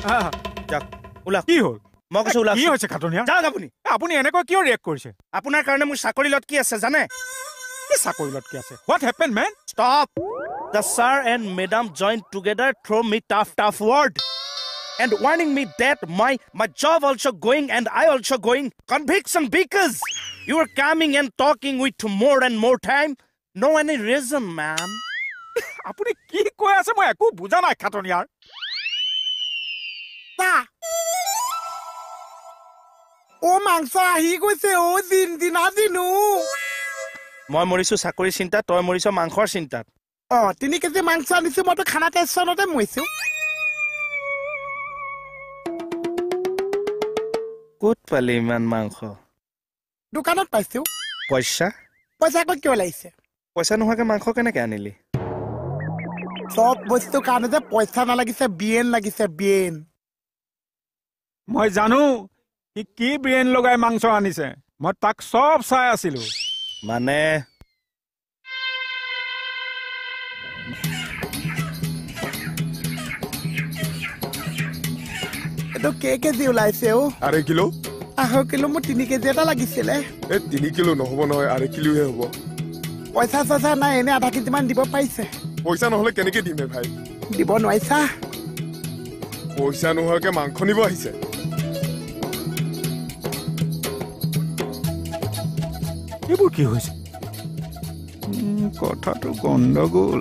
যাওক ওলাওক কি হ'ল মই কৈছো ওলাওক কি হৈছে খাটনিয়া যাওক আপুনি আপুনি এনেকৈ কিয় ৰিয়েক্ট কৰিছে আপোনাৰ কাৰণে মোৰ চাকৰি লত কি আছে জানে কি চাকৰি লত কি আছে what happen men stop the sir and madam joined together throw me tough word and warning me that my job also going and I also going conviction because you are coming and talking with more and more time no any reason ma'am আপুনি কি কৈ আছে মই একো বুজা নাই খাটনিয়াৰ ও মাংস আহি গৈছে ও দিনা দিনু মই মৰিছো চাকৰি চিন্তা তই মৰিছ মাংসৰ চিন্তাত 3 কেজি মাংস আনিছো মইতো খানা টেনচনতে মৰিছো ক'ত পালি ইমান মাংস দোকানত পাইছো পইচা ক'ত কিয় লাগিছে পইচা নোহোৱাকে মাংস কেনেকে আনিলি সব বস্তু কাৰণে যে পইচা নালাগিছে বিয়েন লাগিছে বিয়েন মই জানো কি ব্ৰেইন লগাই মাংস আনিছে মই তাক সব চাই আছিলো মানে এটো কেজি ওলাইছে ও 2 কিলো 1/2 কিলো মোৰ 3 কেজি এটা লাগিছিলে 3 কিলো নহব নহয় 2 কিলোহে হ'ব পইচা নাই এনে 1/2 কেজি মান দিব পাইছে পইচা নহলে কেনেকে দিমে ভাই দিব নোৱাইছা পইচা নোহোৱাকে মাংস নিব আহিছে এইবোৰ কি হৈছে কথাটো গণ্ডগোল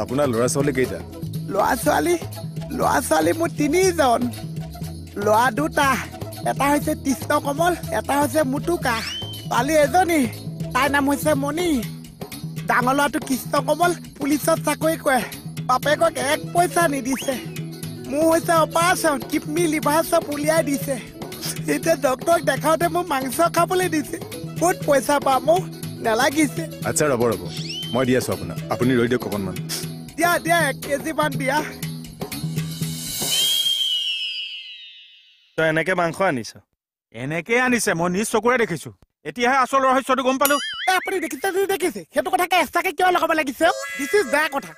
আপোনাৰ ল'ৰা ছোৱালী কেইটা ল'ৰা ছোৱালী মোৰ 3জন ল'ৰা 2টা এটা হৈছে কৃষ্ণ কমল এটা হৈছে মুটুকা পালি এজনী তাই নাম হৈছে মণি ডাঙৰ ল'ৰাটো কৃষ্ণ কমল পুলিচত চাকৰি কৰে বাপেকক 1 পইচা নিদিছে মোৰ হৈছে অপাৰেশ্যন কিডনী লিভাৰ চব উলিয়াই দিছে এতিয়া ডক্টৰক দেখাওঁতে মোক মাংস খাবলৈ দিছে ক'ত পইচা পাম মোক নালাগিছে আচ্ছা ৰ'ব মই দি আছো আপোনাক আপুনি ৰৈ দিয়ক অকণমান দিয়া 1 কেজি মান দিয়া তই এনেকে মাংস আনিছ এনেকে আনিছে মই নিজ চকুৰে দেখিছো এতিয়াহে আচল ৰহস্যটো গম পালো আপুনি দেখিছে সেইটো কথাকে এক্সট্ৰাকে কিয় লগাব লাগিছে দিছ ইজ বেয়া কথা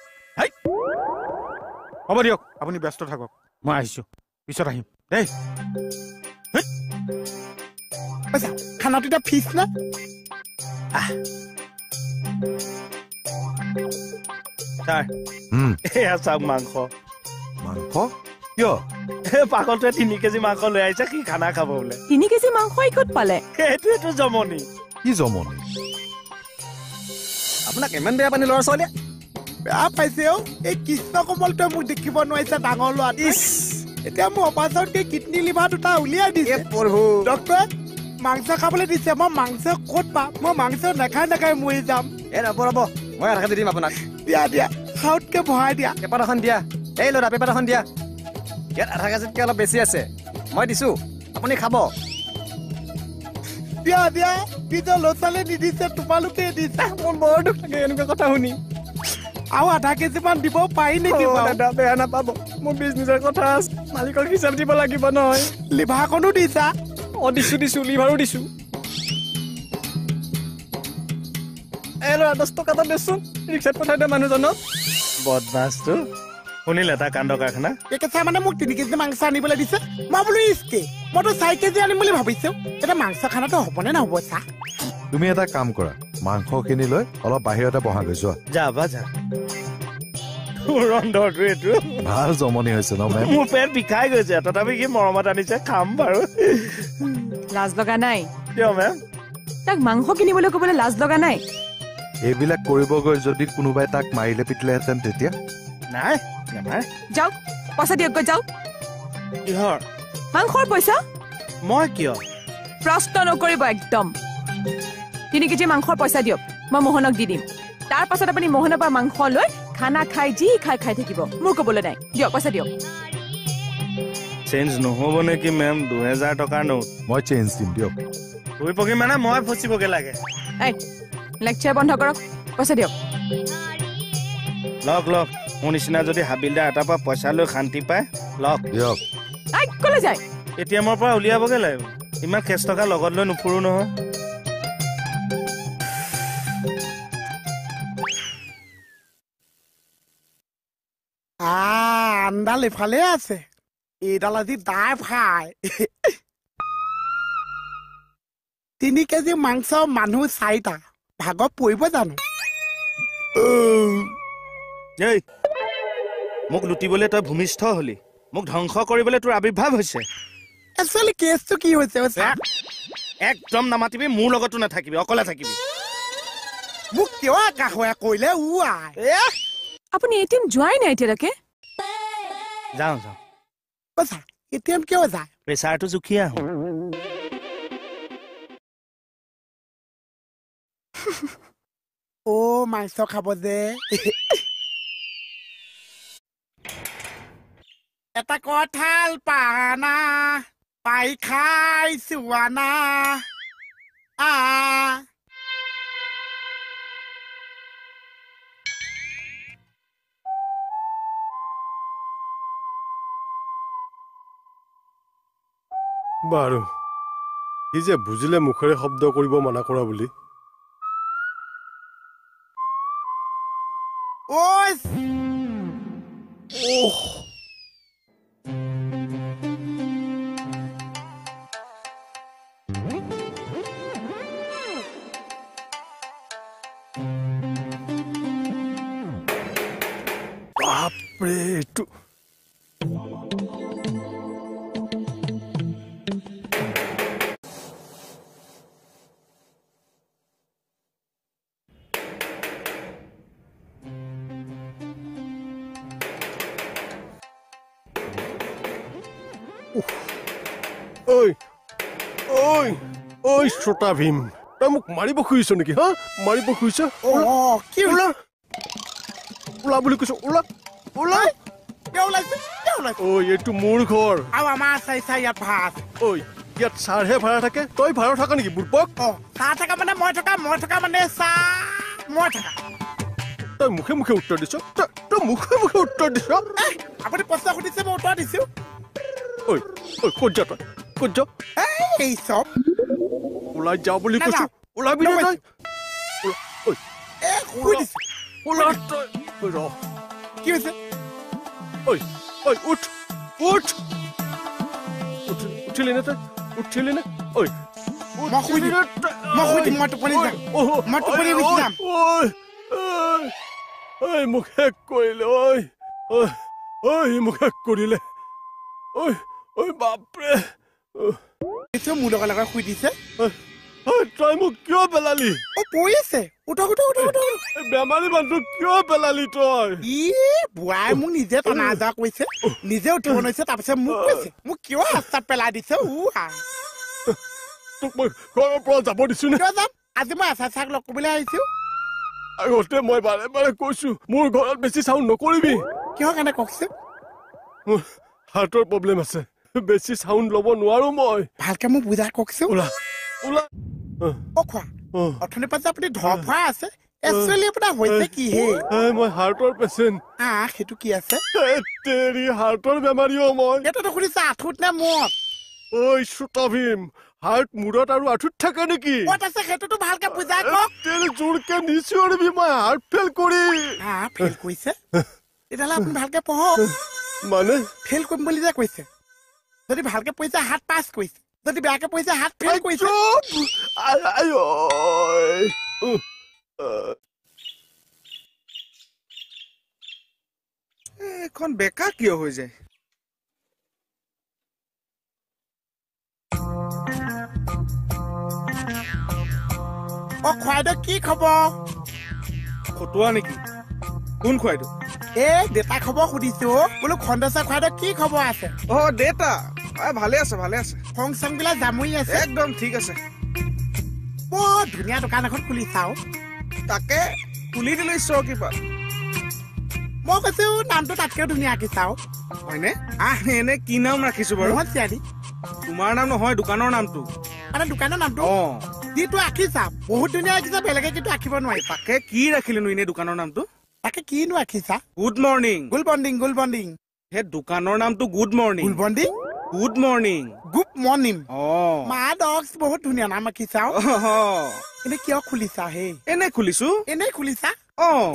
হ'ব দিয়ক আপুনি ব্যস্ত থাকক মই আহিছো পিছত আহিম দেই পইচা খানাটো এটা ফিজ না ছাৰ এয়া চাওক মাংস কিয় পাগলটোৱে 3 কেজি মাংস লৈ আহিছে কি খানা খাব বোলে 3 কেজি মাংস ক'ত পালে সেইটোৱেতো জমনি কি জমনি আপোনাক ইমান বেয়া পানী ল'ৰা ছোৱালীয়ে বেয়া পাইছে এই কৃষ্ণ কমলটোৱে মোক দেখিব নোৱাৰিছে ডাঙৰ ল'ৰা এতিয়া মোৰ অপাৰেশ্যনকে কিডনী লিভাৰ 2টা উলিয়াই দিছে ডক্টৰ মাংস খাবলৈ দিছে মই মাংস ক'ত পাম মই মাংস নাখাই মৰি যাম ৰ'ব মই 1/2 কেজি দিম আপোনাক দিয়া খাউতকে ভৰাই দিয়া পেপাৰ এখন দিয়া এই ল'ৰা পেপাৰ এখন দিয়া ইয়াত 1/2 কেজিতকে অলপ বেছি আছে মই দিছো আপুনি খাব দিয়া নিজৰ ল'ৰা ছোৱালীয়ে নিদিছে তোমালোকে দিছা মোৰ বৰ দুখ লাগে এনেকুৱা কথা শুনি আৰু 1/2 কেজি মান দিব পাৰি নেকি দাদা বেয়া নাপাব মোৰ বিজনেছৰ কথা আছে মালিকৰ হিচাপ দিব লাগিব নহয় লিভাৰখনো দিছা দিছো লিভাৰো দিছো এই ল'ৰা 10 টকা এটা দেচোন ৰিক্সাত পঠাই দে মানুহজনক বদমাছটো শুনিলে তাৰ কাণ্ড কাৰখানা একেচা মানে মোক 3 কেজি মাংস আনিবলৈ দিছে মই বোলো ইস্কে মইতো 4 কেজি আনিম বুলি ভাবিছো এটা মাংস খানাটো হ'বনে নহ'ব চা তুমি এটা কাম কৰা মাংসখিনি লৈ অলপ বাহিৰতে বহাগৈ যোৱা যা ৰন্ধৰটো এইটো ভাল জমনি হৈছে ন মেম মোৰ পেট বিষাই গৈছে তথাপি কি মৰমত আনিছে খাম বাৰু লাজ লগা নাই কিয় মেম তাক মাংস কিনিবলৈ ক'বলৈ লাজ লগা নাই এইবিলাক কৰিব গৈ যদি কোনোবাই তাক মাৰিলে পিটিলেহেঁতেন তেতিয়া নাই নেমাৰ যাওক পইচা দিয়ক গৈ যাওক কিহৰ মাংসৰ পইচা মই কিয় প্ৰশ্ন নকৰিব একদম 3 কেজি মাংসৰ পইচা দিয়ক মই মোহনক দি দিম তাৰ পাছত আপুনি মোহনৰ পৰা মাংস লৈ খানা খাই যি খাই থাকিব মোৰ ক'বলৈ নাই দিয়ক পইচা দিয়ক চেঞ্জ নহ'ব নেকি মেম 2000 টকাৰ নোট মই চেঞ্জ দিম দিয়ক তুই পকি মানে মই ফচিবগে লাগে এই লেকচাৰ বন্ধ কৰক পইচা দিয়ক লওক মোৰ নিচিনা যদি হাবিলদাৰ এটাৰ পৰা পইচা লৈ শান্তি পায় লওক দিয়ক ক'লৈ যায় এটিএমৰ পৰা উলিয়াবগে লাগিব ইমান কেছ টকা লগত লৈ নুফুৰো নহয় কাণডাল এফালে আছে এইডাল আজি দাই ফ্ৰাই 3 কেজি মাংস মানুহ 4টা ভাগত পৰিব জানো এই মোক লুটিবলৈ তই ভূমিষ্ঠ হলি মোক ধ্বংস কৰিবলৈ তোৰ আবিৰ্ভাৱ হৈছে একচুৱেলি কেছটো কি হৈছে একদম নামাতিবি মোৰ লগতো নাথাকিবি অকলে থাকিবি মোক কিয় কাহয়া কৰিলে আপুনি এটিএম যোৱাই নাই এতিয়ালৈকে যাওঁ কৈছা এটিএম কিয় যায় প্ৰেচাৰটো জুখি আহোঁ মাংস খাব যে এটা কঁঠাল পানা পাই খাই চোৱানা বাৰু সি যে বুজিলে মুখেৰে শব্দ কৰিব মানা কৰা বুলি বাপৰে এইটো ঐ শ্ৰোতা ভীম তই মোক মাৰিব খুজিছ নেকি হা মাৰিব খুজিছ কি ওলা ওলা বুলি কৈছ ওলা ওলা এইটো মোৰ ঘৰ আৰু আমাৰ চাই ইয়াত ভাত ইয়াত চাৰহে ভাড়া থাকে তই ভাড়া থাকা নেকি বুৰ্বক চাহ থকা মানে মই থকা মানে চাহ মই থকা তই মুখে মুখে উত্তৰ দিছ তই মুখে মুখে উত্তৰ দিছ আপুনি প্ৰশ্ন সুধিছে মই উত্তৰ দিছো ক'ত যা তই ক'ত যা এই চব ওলাই যা বুলি কৈছো ওলাবি নে তই ওলা তই ৰ কি হৈছে উঠ উঠিলি নে তই উঠিলি নে মোক শেষ কৰিলে মোক শেষ কৰিলে বাপৰে মোৰ লগৰ লগত শুই দিছে তই মোক কিয় পেলালি পৰি আছে বেমাৰী মানুহ কিয় পেলালি তই বুঢ়াই মোক নিজে টনা আজা কৈছে নিজে উঠিব নোৱাৰিছে তাৰপিছত মোক কৈছে মোক কিয় ৰাস্তাত পেলাই দিছে তোক মই ঘৰৰ পৰা যাব দিছো নে যাম আজি মই আচাৰ চাক লগ কৰিবলৈ আহিছো আগতে মই বাৰে বাৰে কৈছো মোৰ ঘৰত বেছি চাউণ্ড নকৰিবি কিহৰ কাৰণে কওকচোন মোৰ হাৰ্টৰ প্ৰব্লেম আছে বেছি চাউণ্ড ল'ব নোৱাৰো মই ভালকে মোক বুজাই কওকচোন ওলা ওলা খোৱা অথনিৰ পৰা আপুনি ধৰ ফৰাই আছে একচুৱেলি আপোনাৰ হৈছে কি হে মই হাৰ্টৰ পেচেণ্ট সেইটো কি আছে তেৰি হাৰ্টৰ বেমাৰীও মই এইটোতো শুনিছে আঁঠুত নে মূৰত শ্ৰোতা ভীম হাৰ্ট মূৰত আৰু আঁঠুত থাকে নেকি ক'ত আছে সেইটোতো ভালকে বুজাই কওক তেৰি জোৰকে নিচিঞৰিবি মই হাৰ্ট ফেল কৰি ফেল কৰিছে তেতিয়াহ'লে আপুনি ভালকে পঢ়ক মানে ফেল কৰিম বুলি যে কৈছে যদি ভালকে পঢ়িছে হাত পাছ কৰিছে যদি বেয়াকে পঢ়িছে হাত ফেল কৰিছে এখন বেকা কিয় হৈ যায় খুৱাইদেউ কি খবৰ ফটোৱা নেকি কোন খুৱাইদেউ দেউতা খবৰ সুধিছো বোলো খণ্ডেশ্বৰ খুৱাইদেউ কি খবৰ আছে দেউতা ভালে আছে খং চং বিলাক জামুৰি আছে একদম ঠিক আছে বৰ ধুনীয়া দোকান এখন খুলি চাওঁ তাকে খুলি দিলো ঈশ্বৰৰ কৃপাত মই কৈছো নামটো তাতকেও ধুনীয়াকে চাওঁ হয়নে এনে কি নাম ৰাখিছো বাৰু তোমাৰ নাম নহয় দোকানৰ নামটো মানে দোকানৰ নামটো যিটো আঁকিছা বহুত ধুনীয়া আঁকিছা বেলেগে কিন্তু আঁকিব নোৱাৰি তাকে কি ৰাখিলেনো এনে দোকানৰ নামটো তাকে কিনো আঁকিছা গুড মৰ্ণিং গুড মৰ্ণিং সেই দোকানৰ নামটো গুড মৰ্ণিং মা ডগছ বহুত ধুনীয়া নাম আঁকিছা এনে কিয় খুলিছা হে এনে খুলিছো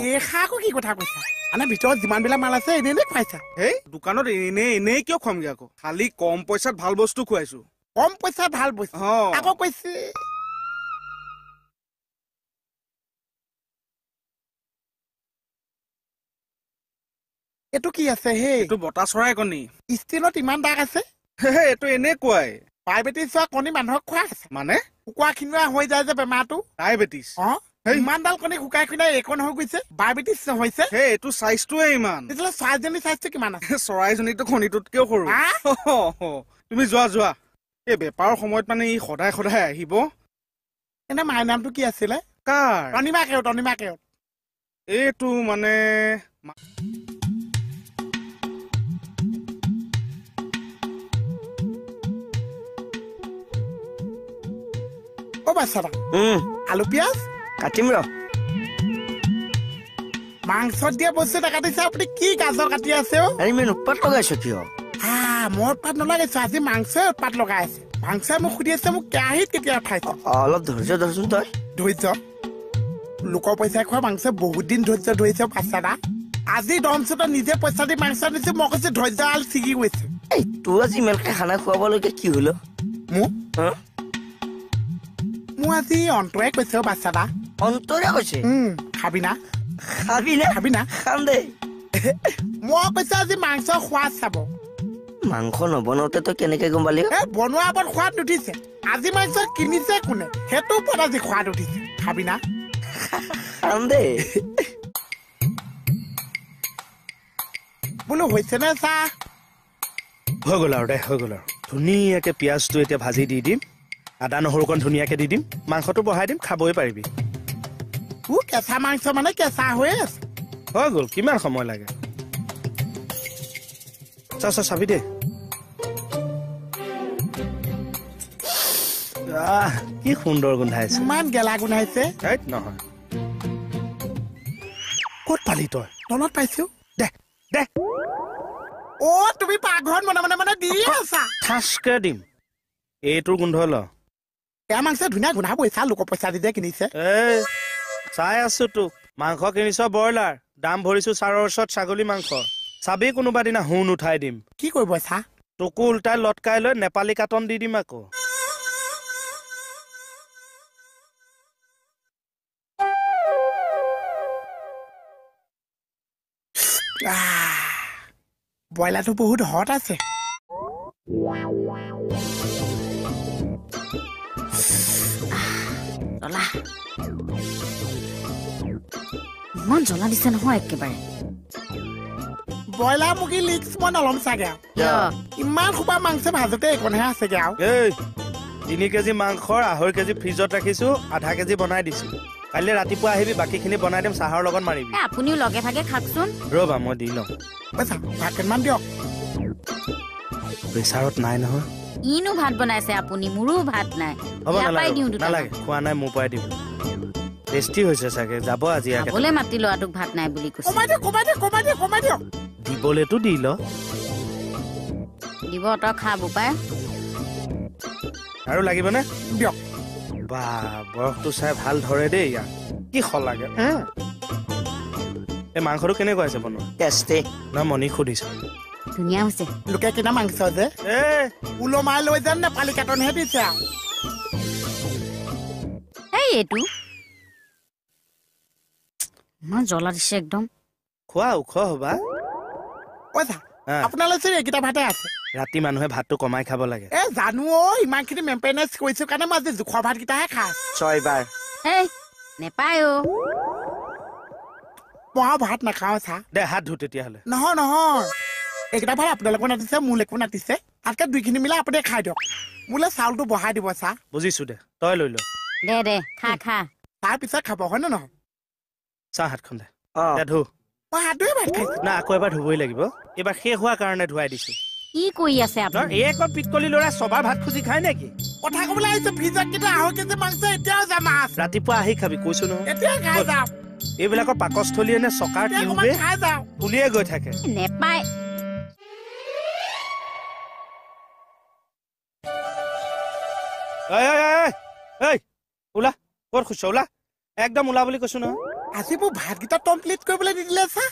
এই আকৌ কি কথা কৈছা মানে ভিতৰত যিমানবিলাক মাল আছে এনেই খুৱাইছা এই দোকানত এনেই কিয় খুৱামগে আকৌ খালি কম পইচাত ভাল বস্তু খুৱাইছো কম পইচা ভাল বস্তু আকৌ কৈছে এইটো কি আছে হে এইটো বতা চৰাই কণী ষ্টিলত ইমান দাগ আছে এইটো এনেকুৱাই ডায়েবেটিছ হোৱা কণী মানুহক খোৱা আছে মানে কুকুৰা খিনুৱা হৈ যায় যে বেমাৰটো ডায়েবেটিছ ইমানডাল কণী শুকাই খুনাই এইকণ হৈ গৈছে ডায়েবেটিছ হৈছে এইটো চাইজটোৱে ইমান তেতিয়াহ'লে চৰাইজনী চাইজটো কিমান আছে চৰাইজনীটো কণীটোতকেও সৰু তুমি যোৱা এই বেপাৰৰ সময়ত মানে ই সদায় সদায় আহিব এনে মাৰ নামটো কি আছিলে কাৰ তনিমা কেওট এইটো মানে অ বাচ্চাটা আলু পিঁয়াজ কাটিম ৰ মাংসত দিয়া বস্তু এটা কাটিছে আপুনি কি গাজৰ কাটি আছে ইমান উৎপাত লগাইছ কিয় মই উৎপাত নলগাইছো আজি মাংসই উৎপাত লগাই আছে মাংসই মোক সুধি আছে মোক কেৰাহীত কেতিয়া উঠাইছে অলপ ধৈৰ্য ধৰচোন তই ধৈৰ্য লোকৰ পইচাই খোৱা মাংস বহুত দিন ধৈৰ্য ধৰিছে বাচ্চাটা আজি দমচুত নিজে পইচা দি মাংস আনিছো মই কৈছো ধৈৰ্য আল ছিগি গৈছে তোৰ আজি ইমানকে খানা খুৱাবলৈকে কি হলো মোৰ আজি অন্তৰে কৈছে বাচ্চাটা অন্তৰে কৈছে খাবি না খাম দে মই কৈছো আজি মাংস সোৱাদ চাব মাংস নবনাওতে তই কেনেকে গম পালি বনোৱা ওপৰত সোৱাদ উঠিছে আজি মাংস কিনিছে কোনে সেইটো ওপৰত আজি সোৱাদ উঠিছে খাবি না খাম দে বোলো হৈছে নে চাহ হৈ গ'ল আৰু ধুনীয়াকে পিঁয়াজটো এতিয়া ভাজি দি দিম আদা নহৰুকণ ধুনীয়াকে দি দিম মাংসটো বহাই দিম খাবই পাৰিবি কেঁচা মাংস মানে কেঁচা হৈ আছে হৈ গ'ল কিমান সময় লাগে চাবি দে কি সুন্দৰ গোন্ধাইছে ইমান গেলা গোন্ধাইছে নহয় ক'ত পালি তই তলত পাইছো দে তুমি পাকঘৰত মানে দি আছা ঠাচকে দিম এইটোৰ গোন্ধ ল এয়া মাংস ধুনীয়া গোন্ধাবই চা লোকৰ পইচা দি কিনিছে চাই আছো তোক মাংস কিনিছ ব্ৰইলাৰ দাম ভৰিছো চাৰৰ ওচৰত ছাগলী মাংস চাবি কোনোবা দিনা হুন উঠাই দিম কি কৰিব চা তোকো উল্টাই লটকাই লৈ নেপালী কাটন দি দিম আকৌ ব্ৰইলাৰটো বহুত হট আছে ইমান জ্বলা দিছে নহয় একেবাৰে ব্ৰইলাৰ মুগী লিক্স মই নলম চাগে ইমান সোপা মাংস ভাজতে একণহে আছেগে আৰু 3 কেজি মাংসৰ 2.5 কেজি ফ্ৰিজত ৰাখিছো 0.5 কেজি বনাই দিছো কাইলৈ ৰাতিপুৱা আহিবি বাকীখিনি বনাই দিম চাহৰ লগত মাৰিবি আপুনিও লগে ভাগে খাকচোন ৰবা মই দি লম ভাত কেইটামান দিয়ক প্ৰেচাৰত নাই নহয় ইনো ভাত বনাইছে আপুনি মোৰো ভাত নাই হ'ব নালাগে খোৱা নাই মোৰ পৰাই দিব টেষ্টি হৈছে চাগে যাব আজি খাবলৈ মাতি ল'ৰাটোক ভাত নাই বুলি কৈছে কমাই দিয়ক দিবলেতো দি ল দিব তই খা বোপাই আৰু লাগিবনে দিয়ক বা বয়সটো চাই ভাল ধৰে দেই ইয়াক কি লাগে এই মাংসটো কেনেকুৱা আছে বনোৱা টেষ্টি না মণি সুধিছো ধুনীয়া হৈছে লোকে কিনা মাংস যে ওলমাই লৈ যেন নেপালী কাটনহে দিছে আৰু এইটো ইমান জ্বলা দিছে একদম খোৱা ওখ হবা আপোনালোকে এইকেইটা ভাতে আছে ৰাতি মানুহে ভাতটো কমাই খাব লাগে জানো ইমানখিনি মেইনটেনেঞ্চ কৰিছো কাৰণে মই আজি জোখৰ ভাতকেইটাহে খাওঁ 6 বাৰ নেপায় মই ভাত নাখাওঁ চা দে হাত ধু তেতিয়াহ'লে নহয় এইকেইটা ভাত আপোনালোকো নাতিছে মোলৈকো নাতিছে তাতকে 2খিনি মিলাই আপুনি খাই দিয়ক মোলৈ চাউলটো বহাই দিব চা বুজিছো দে তই লৈ ল দে খা তাৰ পিছত খাব হয় নে নহয় চাহ হাতখন দে ধু মই হাত ধুই ভাত খাইছো না আকৌ এবাৰ ধুবই লাগিব এইবাৰ শেষ হোৱাৰ কাৰণে ধুৱাই দিছো কি কৰি আছে আপুনি এই একবাৰ পিটকলি ল'ৰা সবাৰ ভাত খুজি খাই নেকি কথা ক'বলৈ আহিছো ফ্ৰিজত কিন্তু 2.5 কেজি মাংস এতিয়াও জমা আছে ৰাতিপুৱা আহি খাবি কৈছো নহয় এতিয়া খাই যাওঁ এইবিলাকৰ পাকস্থলীয়ে নে চকাৰ টিউবে খাই যাওঁ উলিয়াই গৈ থাকে নেপায় ওলা ক'ত খুচছ ওলা একদম ওলা বুলি কৈছো নহয় আজি মোৰ ভাতকেইটা কমপ্লিট কৰিবলৈ নিদিলে চা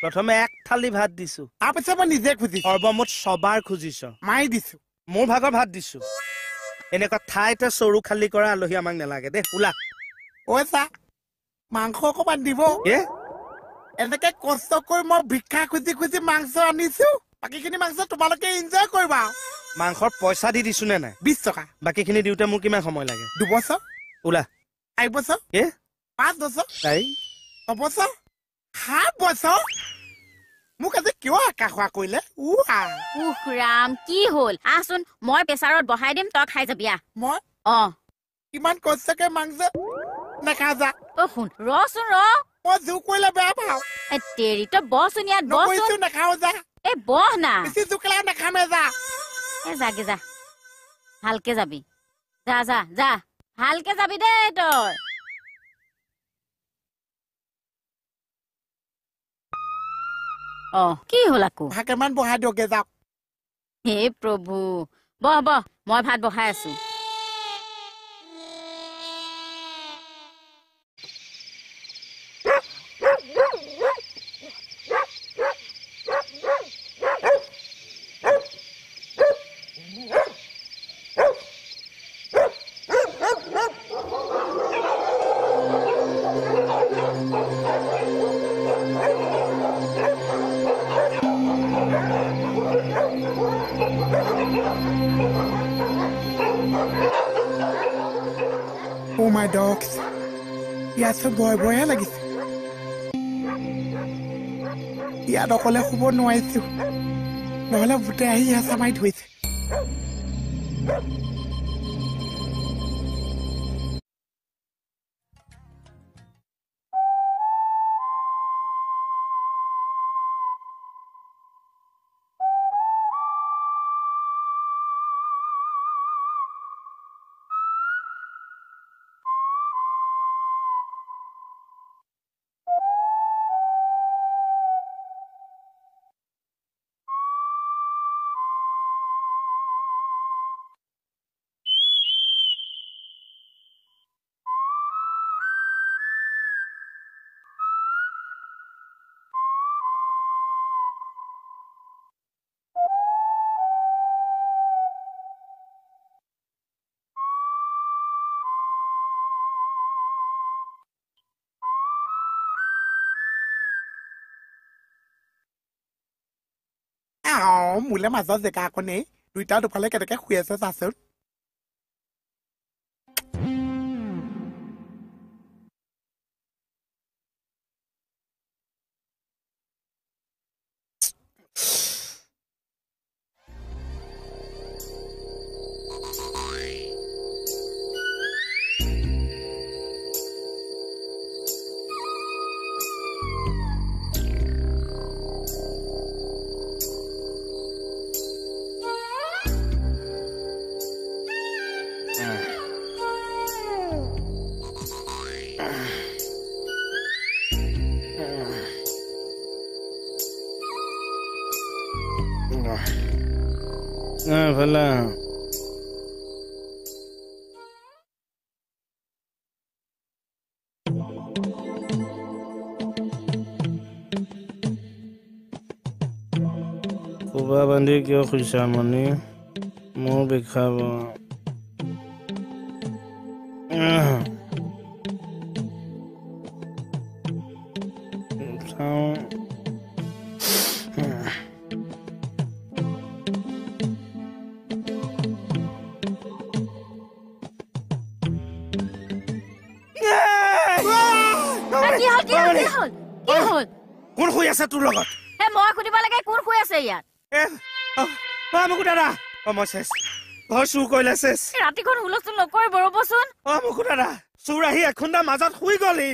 প্ৰথমে এক থালি ভাত দিছো তাৰপিছত মই নিজে খুজিছো সৰ্বমুঠ ছবাৰ খুজিছ মাৰি দিছো মোৰ ভাগৰ ভাত দিছো এনেকুৱা ঠাইতে চৰু খালী কৰা আলহী আমাক নালাগে দে ওলা ঐ চা মাংস অকমান দিব এনেকে কষ্ট কৰি মই ভিক্ষা খুজি খুজি মাংস আনিছো বাকীখিনি মাংস তোমালোকে এনজয় কৰিবা মাংসৰ পইচা দি দিছো নে নাই 20 টকা বাকীখিনি দিওঁতে মোৰ কিমান সময় লাগে 2 বছৰ ওলা 1 বছৰ 5 বছৰ 6 বছৰ 7 বছৰ মোক আজি কিয় আকা খোৱা কৰিলে ৰাম কি হ'ল আহচোন মই প্ৰেছাৰত বহাই দিম তই খাই যাবি মই কিমান কষ্টকে মাংস নাখা যা শুন ৰচোন ৰ মই জোক কৰিলে বেয়া পাওঁ তেৰি তই বচোন ইয়াত বচোন নাখাও যা বহ না বেছি জোকলা নাখামে যা যাগে যা ভালকে যাবি যা যা যা ভালকে যাবি দে তই কি হ'ল আকৌ ভাকেমান বহাই দিয়কে যাওক হে প্ৰভু বহ বহ মই ভাত বহাই আছো Oh my dogs. Yes, boy লাগিছে ইয়াত অকলে শুব নোৱাৰিছো নহলে ভূতে আহি হেঁচা মাৰি ধৰিছে মোলে মাজত জেগা আকৌ নেই দুইটা দুফালে কেনেকে শুই আছে চাচোন ভালা কোবা বান্ধি কিয় খুইছা মনি মোৰ বিষাব কোন শুই আছে তোৰ লগত মই সুধিব লাগে কোন শুই আছে ইয়াত মুকুদাদা মই চেছ ঘৰ চুৰ কৰিলে চেছ ৰাতিখন হুলস্থুল নকৰিব ৰ'বচোন মুকুদাদা চুৰ আহি এখুন্দা মাজত শুই গলি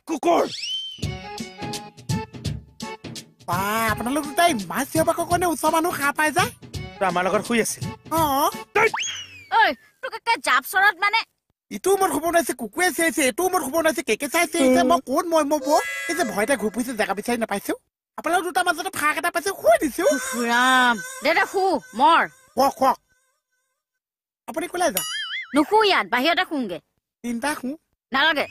কুকুৰ আপোনালোক দুটাই মাছ চিঞৰবাকৰ কাৰণে ওচৰ মানুহ সাৰ পাই যায় আমাৰ লগত শুই আছিল জাপচৰত মানে ইটো মোৰ খবৰ নাইছে কুকুৰে চিঞৰিছে এইটো মোৰ খবৰ নাইছে কেকে চাই চিঞৰিছে মই কোন মই বৌ এই যে ভয়তে ঘূৰি ফুৰিছে জেগা বিচাৰি নাপাইছো আপোনালোক দুটা মাজতে ফাঁক এটা পাইছে শুই দিছো দে শু মৰ কওক আপুনি ক'লে যা নুশু ইয়াত বাহিৰতে শুংগে তিনিটা শু নালাগে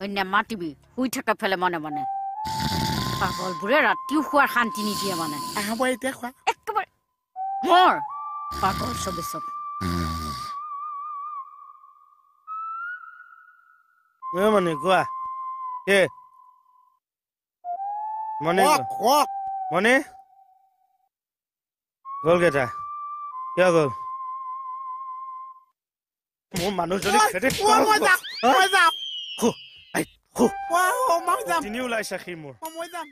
নেমাতিবি শুই থাকে ফেলে মনে মনে পাগলবোৰে ৰাতিও শোৱাৰ শান্তি নিদিয়ে মানে আহব এতিয়া খোৱা একেবাৰে মোৰ পাগল চবে চব মানে কোৱা কে মানে কওক মানে গ'ল কেইটা কিয় গ'ল মোৰ মানুহজনী মই যাম তিনি ওলাইছে সি মোৰ মই যাম